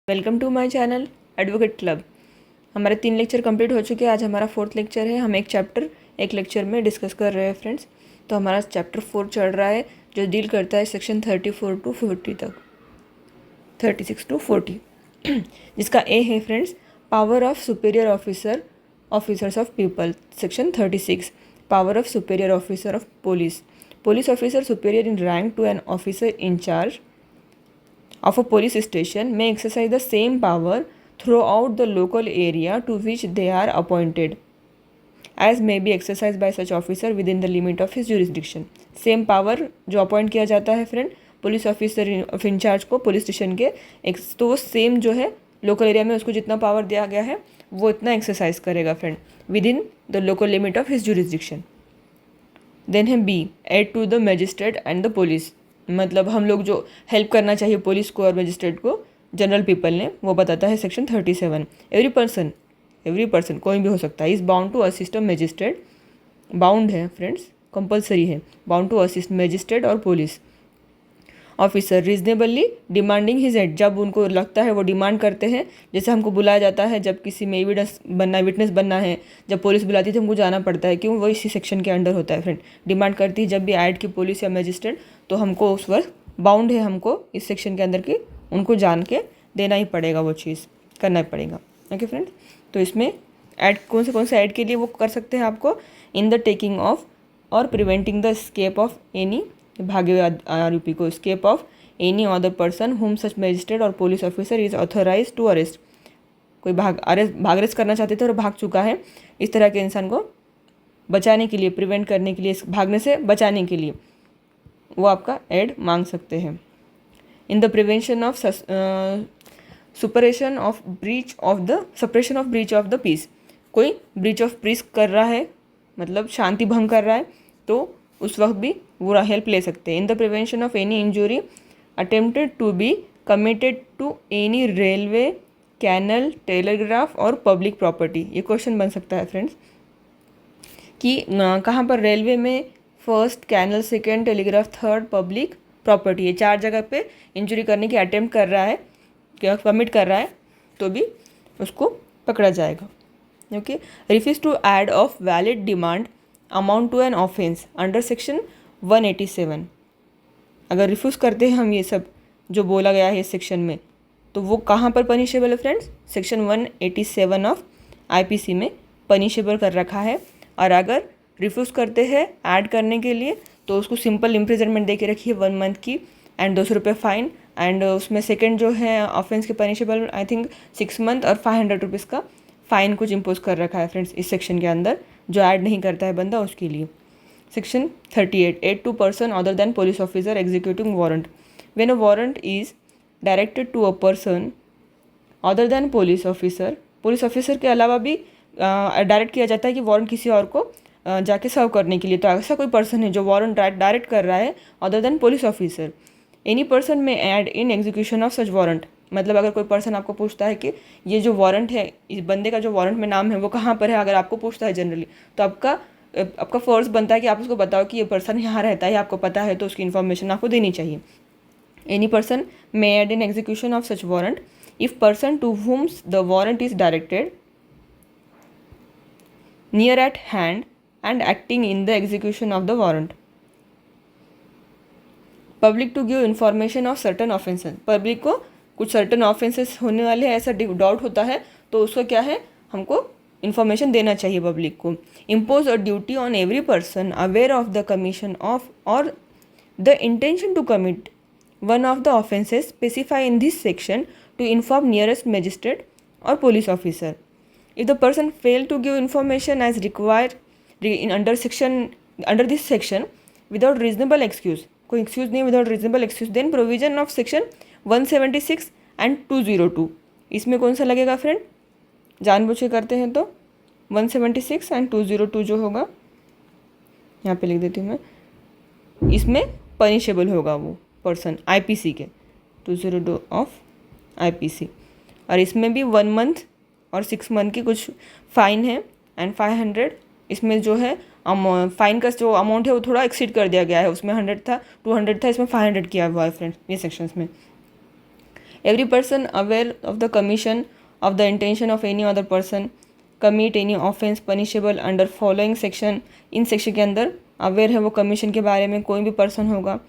Welcome to my channel advocate club. हमारे 3 lecture complete हो चुके हैं। आज हमारा 4th लेक्चर है। हम एक चैप्टर एक लेक्चर में डिस्कस कर रहे हैं फ्रेंड्स। तो हमारा चैप्टर 4 चल रहा है जो डील करता है सेक्शन 34 टू 40 तक, 36 टू 40 जिसका ए है friends power of superior officers of people. Section 36 power of superior officer of police officer superior in rank to an officer in charge of a police station may exercise the same power throughout the local area to which they are appointed as may be exercised by such officer within the limit of his jurisdiction। Same power जो appoint किया जाता है friend police officer of in charge को police station के एक, तो वो same जो है लोकल एरिया में उसको जितना पावर दिया गया है वो इतना एक्सरसाइज करेगा friend with in the local limit of his jurisdiction. Then है be aid to the magistrate and the police, मतलब हम लोग जो हेल्प करना चाहिए पुलिस को और मजिस्ट्रेट को जनरल पीपल ने, वो बताता है सेक्शन 37। एवरी पर्सन कोई भी हो सकता है is bound to assist a magistrate, bound है फ्रेंड्स, कंपलसरी है, बाउंड टू असिस्ट मजिस्ट्रेट और police officer reasonably demanding his aid, जब उनको लगता है वो डिमांड करते हैं। जैसे हमको बुलाया जाता है जब किसी में विटनेस बनना है, जब पुलिस बुलाती है तो हमको जाना पड़ता है, क्यों? वो इसी सेक्शन के अंडर होता है फ्रेंड। डिमांड करती है जब भी ऐड की पुलिस या मजिस्ट्रेट, तो हमको उस वक्त बाउंड है, हमको इस सेक्शन के अंदर की उनको जान के देना ही पड़ेगा, वो चीज़ करना ही पड़ेगा। ओके फ्रेंड्स, तो इसमें ऐड कौन से ऐड के लिए वो कर सकते हैं आपको, इन द टेकिंग ऑफ और preventing the escape of any, भागे हुए आरोपी को, escape of any other person whom such magistrate और police officer is authorise to arrest. कोई भाग अरेस्ट करना चाहते थे और भाग चुका है, इस तरह के इंसान को बचाने के लिए, प्रिवेंट करने के लिए, भागने से बचाने के लिए वो आपका एड मांग सकते हैं। In the prevention of suppression of breach of the peace, कोई ब्रीच ऑफ पीस कर रहा है, मतलब शांति भंग कर रहा है, तो उस वक्त भी वो हेल्प ले सकते हैं। In the prevention of any injury attempted to be committed to any railway, canal, telegraph और पब्लिक प्रॉपर्टी। ये क्वेश्चन बन सकता है फ्रेंड्स कि कहाँ पर रेलवे में first, canal second, telegraph third, public property, ये 4 जगह पे इंजुरी करने की अटेम्प्ट कर रहा है, कमिट कर रहा है, तो भी उसको पकड़ा जाएगा। Okay, refuse to aid of valid demand amount to an offence under section 187। अगर रिफ्यूज़ करते हैं हम ये सब जो बोला गया है इस सेक्शन में, तो वो कहाँ पर पनिशेबल है फ्रेंड्स? सेक्शन 187 ऑफ आईपीसी में पनिशेबल कर रखा है। और अगर रिफ्यूज़ करते हैं ऐड करने के लिए, तो उसको सिंपल इम्प्रिजनमेंट दे के रखी है 1 मंथ की एंड 200 रुपये फ़ाइन। एंड उसमें सेकेंड जो है ऑफेंस के पनिशेबल आई थिंक 6 मंथ और 500 रुपीज़ का फ़ाइन कुछ इम्पोज कर रखा है फ्रेंड्स इस सेक्शन के अंदर, जो ऐड नहीं करता है बंदा उसके लिए। Section 38 aid to person other than police officer executing warrant, when a warrant is directed to a person other than police officer के अलावा भी डायरेक्ट किया जाता है कि वारंट किसी और को जाके सर्व करने के लिए। तो ऐसा कोई पर्सन है जो वारंट डायरेक्ट कर रहा है other than police officer, any person में aid in execution of such warrant, मतलब अगर कोई पर्सन आपको पूछता है कि ये जो वारंट है, इस बंदे का जो वारंट में नाम है वो कहाँ पर है, अगर आपको पूछता है जनरली, तो आपका फ़र्ज़ बनता है कि आप उसको बताओ कि ये पर्सन यहाँ रहता है, आपको पता है, तो उसकी इन्फॉर्मेशन आपको देनी चाहिए। Any person may aid in execution of such warrant if person to whom the warrant is directed near at hand and acting in the execution of the warrant. Public to give information of certain offences, public को कुछ certain offences होने वाले हैं ऐसा doubt होता है, तो उसको क्या है, हमको इन्फॉर्मेशन देना चाहिए पब्लिक को। Impose a duty on every person aware of the commission of और the intention to commit one of the offences specify in this section to inform nearest magistrate और police officer. If the person fail to give information as required under this section without reasonable excuse, कोई excuse नहीं, without reasonable excuse, then provision of section 176 and 202, इसमें कौन सा लगेगा friend? जानबूझ के करते हैं तो 176 एंड 202 जो होगा, यहाँ पे लिख देती हूँ मैं, इसमें पनिशेबल होगा वो पर्सन आईपीसी के 202 ऑफ आईपीसी। और इसमें भी 1 मंथ और 6 मंथ की कुछ फ़ाइन है एंड 500, इसमें जो है फ़ाइन का जो अमाउंट है वो थोड़ा एक्सीड कर दिया गया है, उसमें 100 था, 200 था, इसमें 500 किया हुआ है फ्रेंड्स ये सेक्शंस में। Every person aware of the commission of the intention of any other person commit any offence punishable under following section. In section के अंदर अवेयर है वो कमीशन के बारे में, कोई भी पर्सन होगा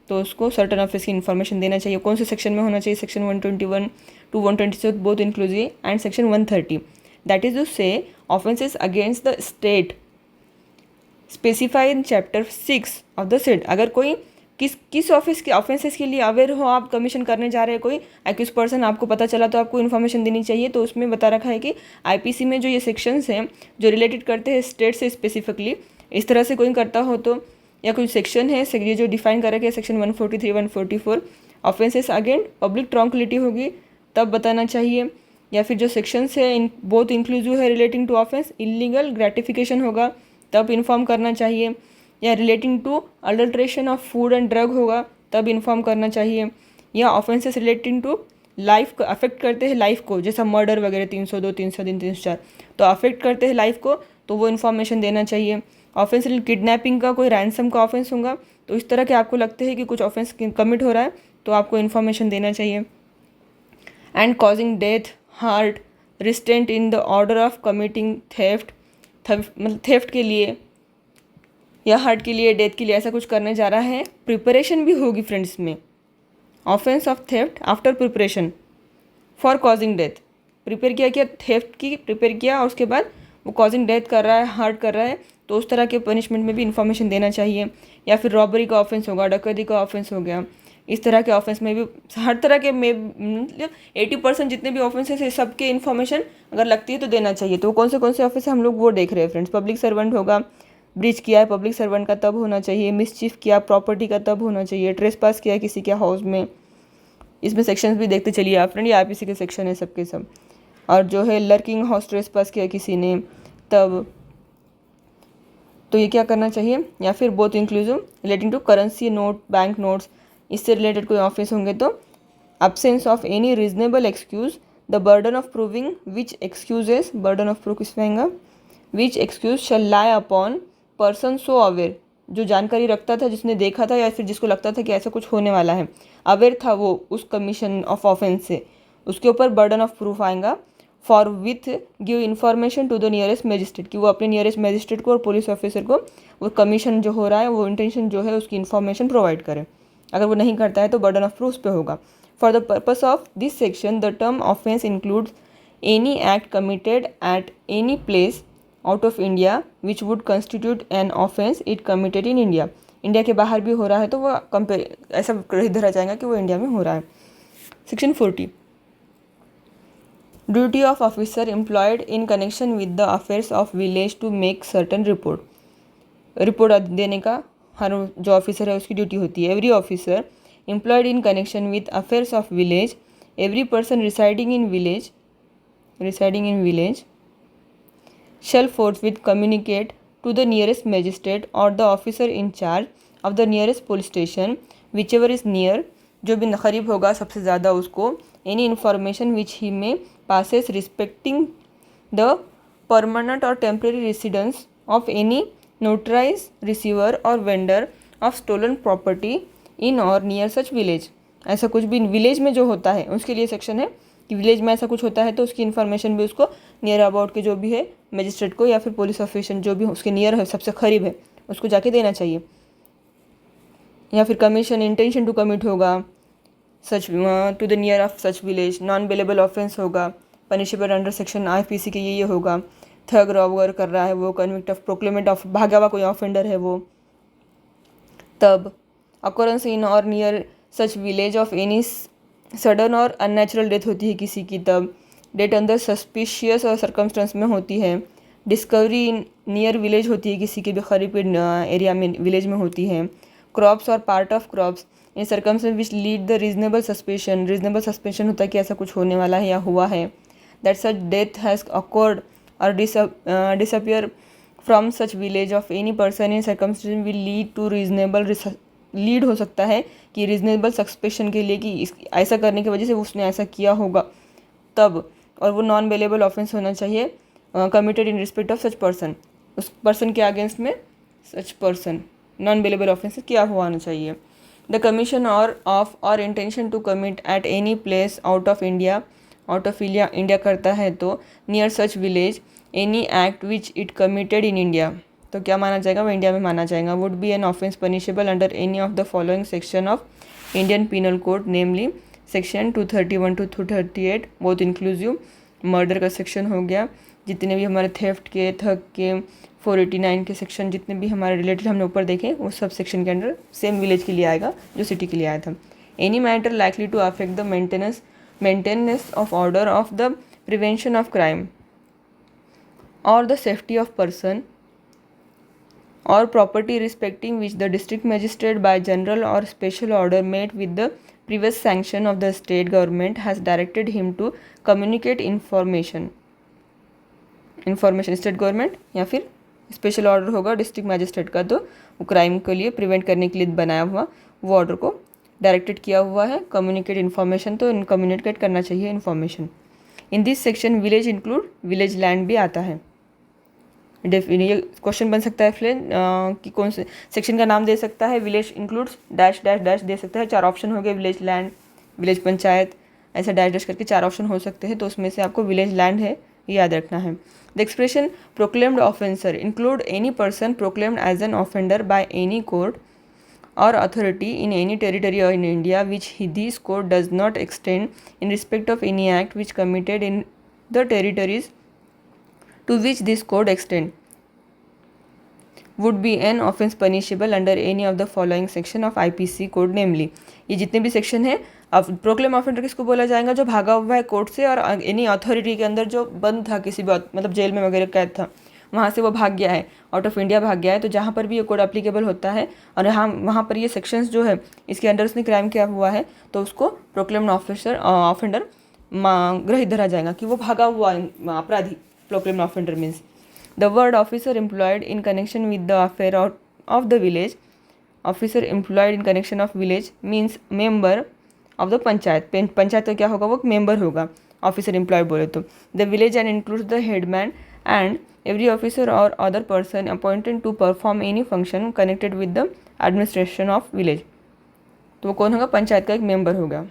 तो उसको सर्टन ऑफेंस की इन्फॉर्मेशन देना चाहिए। कौन से सेक्शन में होना चाहिए? Section 121 to 126 both inclusive and section 130। That is to say offences against the state specify in chapter 6 of the set. अगर कोई किस ऑफेंसेस के लिए अवेयर हो, आप कमीशन करने जा रहे हैं, कोई एक्यूज पर्सन आपको पता चला तो आपको इन्फॉर्मेशन देनी चाहिए। तो उसमें बता रखा है कि आईपीसी में जो ये सेक्शंस हैं जो रिलेटेड करते हैं स्टेट से स्पेसिफिकली, इस तरह से कोई करता हो तो, या कोई सेक्शन है ये जो डिफाइन कर रखे हैं section 143 144 offences against public tranquillity होगी तब बताना चाहिए। या फिर जो सेक्शंस है इन बोथ इंक्लूसिव है relating to offence illegal gratification होगा तब इन्फॉर्म करना चाहिए। या relating to adulteration of food and drug होगा तब इन्फॉर्म करना चाहिए। या ऑफेंसेस रिलेटिंग टू लाइफ को अफेक्ट करते हैं लाइफ को, जैसा मर्डर वगैरह 302 303 304 तो अफेक्ट करते हैं लाइफ को तो वो इन्फॉर्मेशन देना चाहिए। ऑफेंस किडनैपिंग का, कोई रैंसम का ऑफेंस होगा तो इस तरह के आपको लगते हैं कि कुछ ऑफेंस कमिट हो रहा है तो आपको इन्फॉर्मेशन देना चाहिए। And causing death, heart, रिस्टेंट in the order of committing theft, मतलब थेफ्ट के लिए या हार्ट के लिए, डेथ के लिए ऐसा कुछ करने जा रहा है। प्रिपरेशन भी होगी फ्रेंड्स में, offence of theft after preparation for causing death. Prepare किया थेफ्ट की प्रिपेयर किया और उसके बाद वो कॉजिंग डेथ कर रहा है, हार्ट कर रहा है तो उस तरह के पनिशमेंट में भी इन्फॉर्मेशन देना चाहिए। या फिर रॉबरी का ऑफेंस होगा, डकैती का ऑफेंस हो गया, इस तरह के ऑफेंस में भी हर तरह के में मतलब 80% जितने भी ऑफेंसेस है सबके इन्फॉर्मेशन अगर लगती है तो देना चाहिए। तो कौन से ऑफेंस है हम लोग वो देख रहे हैं फ्रेंड्स। पब्लिक सर्वेंट होगा, ब्रीच किया है पब्लिक सर्वेंट का तब होना चाहिए। मिसचीफ किया प्रॉपर्टी का तब होना चाहिए। ट्रेसपास किया किसी के हाउस में, इसमें सेक्शंस भी देखते चलिए आप फ्रेंड, ये आईपीसी के सेक्शन है सबके सब। और जो है लर्किंग हाउस ट्रेसपास किया किसी ने तब, तो ये क्या करना चाहिए। या फिर both inclusive relating to currency note, bank notes, इससे रिलेटेड कोई ऑफेंस होंगे तो absence of any reasonable excuse, the burden of proving which excuses, burden of proof किसमें आएगा, which excuse shall lie upon person so aware, जो जानकारी रखता था, जिसने देखा था या फिर जिसको लगता था कि ऐसा कुछ होने वाला है, अवेयर था वो उस कमीशन ऑफ ऑफेंस से, उसके ऊपर बर्डन ऑफ प्रूफ आएगा। For with give information to the nearest magistrate, कि वो अपने नियरेस्ट मजिस्ट्रेट को और पुलिस ऑफिसर को वो कमीशन जो हो रहा है वो इंटेंशन जो है उसकी इन्फॉर्मेशन प्रोवाइड करें। अगर वो नहीं करता है तो बर्डन ऑफ प्रूफ पे होगा। For the purpose of this section, the term offence includes any act committed at any place out of India which would constitute an offence it committed in India. India के बाहर भी हो रहा है तो वो ऐसा धरा जाएगा कि वो इंडिया में हो रहा है। Section 40 duty of officer employed in connection with the affairs of village to make certain report, report देने का हर जो ऑफिसर है उसकी ड्यूटी होती है। Every officer employed in connection with affairs of village, every person residing in village shall forthwith communicate to the nearest magistrate or the officer in charge of the nearest police station whichever is near, जो भी करीब होगा सबसे ज़्यादा उसको, any information which he may passes respecting the permanent or temporary residence of any notarized receiver or vendor of stolen property इन और near such village. ऐसा कुछ भी विलेज में जो होता है उसके लिए सेक्शन है कि विलेज में ऐसा कुछ होता है तो उसकी इन्फॉर्मेशन भी उसको नियर अबाउट के जो भी है मजिस्ट्रेट को या फिर पुलिस ऑफिसर जो भी उसके नियर है सबसे करीब है उसको जाके देना चाहिए। या फिर कमीशन इंटेंशन टू कमिट होगा such to the near of such village, non bailable offence होगा पनिशेबल अंडर सेक्शन आईपीसी के ये होगा। थग रॉबर कर रहा है वो, कन्विक्ट ऑफ प्रोक्लेमेंट ऑफ भागा हुआ कोई ऑफेंडर है वो, तब अकोरेंस इन और near such village of any sudden और अननेचुरल डेथ होती है किसी की, तब डेथ अंदर सस्पिशियस और सर्कमस्टेंस में होती है। डिस्कवरी इन नियर विलेज होती है किसी के भी करीब एरिया में विलेज में होती है। क्रॉप्स और part of crops in circumstance which lead the reasonable suspension होता है कि ऐसा कुछ होने वाला है या हुआ है। That such death has occurred और disappear from such village of any person in circumstance will lead to reasonable, lead हो सकता है कि रीजनेबल सस्पेशन के लिए कि ऐसा करने की वजह से उसने ऐसा किया होगा तब, और वो नॉन बेलेबल ऑफेंस होना चाहिए committed in respect of such person, उस पर्सन के अगेंस्ट में such person non bailable offence किया हुआ होना चाहिए। द कमीशन और intention to commit at any place out of India करता है तो near such village any act which it committed in India, तो क्या माना जाएगा, वो इंडिया में माना जाएगा। Would be an offence punishable under any of the following section of Indian penal code, namely section 231 to 238 both inclusive. Murder का section हो गया, जितने भी हमारे थेफ्ट के, थग के, 489 के सेक्शन जितने भी हमारे रिलेटेड हमने ऊपर देखे वो सब सेक्शन के अंडर सेम विलेज के लिए आएगा जो सिटी के लिए आया था। Any matter likely to affect the maintenance of order of the prevention of crime और the safety of person or property respecting which the district magistrate by general or special order made with the previous sanction of the state government has directed him to communicate information state government या फिर special order होगा district magistrate का, तो वो crime के लिए prevent करने के लिए बनाया हुआ वो ऑर्डर को डायरेक्टेड किया हुआ है। कम्युनिकेट इन्फॉर्मेशन, तो कम्युनिकेट करना चाहिए information. In this section village include village land भी आता है। ये क्वेश्चन बन सकता है फ्रेंड कि कौन से सेक्शन का नाम दे सकता है। Village includes dash dash dash दे सकता है। 4 ऑप्शन हो गए, विलेज लैंड, विलेज पंचायत, ऐसा डैश डैश करके 4 ऑप्शन हो सकते हैं, तो उसमें से आपको विलेज लैंड है ये याद रखना है। The expression proclaimed offender include any person proclaimed as an offender by any court or authority in any territory or in India which this code does not extend in respect of any act which committed in the territories to which this code extend would be an offence punishable under any of the following section of IPC code, namely ये जितने भी section है। अब proclaim offender किसको बोला जाएगा, जो भागा हुआ है कोर्ट से और एनी अथॉरिटी के अंदर जो बंद था, किसी भी मतलब जेल में वगैरह कैद था, वहाँ से वो भाग गया है, आउट ऑफ इंडिया भाग गया है, तो जहाँ पर भी ये कोड एप्लीकेबल होता है और वहाँ पर ये सेक्शंस जो है इसके अंडर उसने क्राइम किया हुआ है, तो उसको प्रोक्लेम्ड ऑफेंडर ग्रहित धरा जाएगा कि वो भागा हुआ अपराधी। Proclaimed offender means the word officer employed in connection with the affair of the village. Officer employed in connection of village means member of the panchayat. Panchayat का क्या होगा, वो मेंबर होगा ऑफिसर एम्प्लॉयड बोले तो। The village and includes the headman and every officer or other person appointed to perform any function connected with the administration of village, तो वो कौन होगा, पंचायत का एक मेंबर होगा।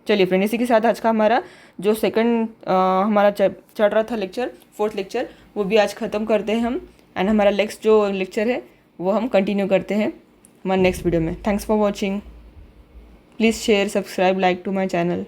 चलिए फ्रेंड, इसी के साथ आज का हमारा जो सेकंड हमारा चल रहा था लेक्चर, 4th लेक्चर, वो भी आज ख़त्म करते हैं हम। एंड हमारा नेक्स्ट जो लेक्चर है वो हम कंटिन्यू करते हैं हमारे नेक्स्ट वीडियो में। Thanks for watching, please share, subscribe, like to my channel.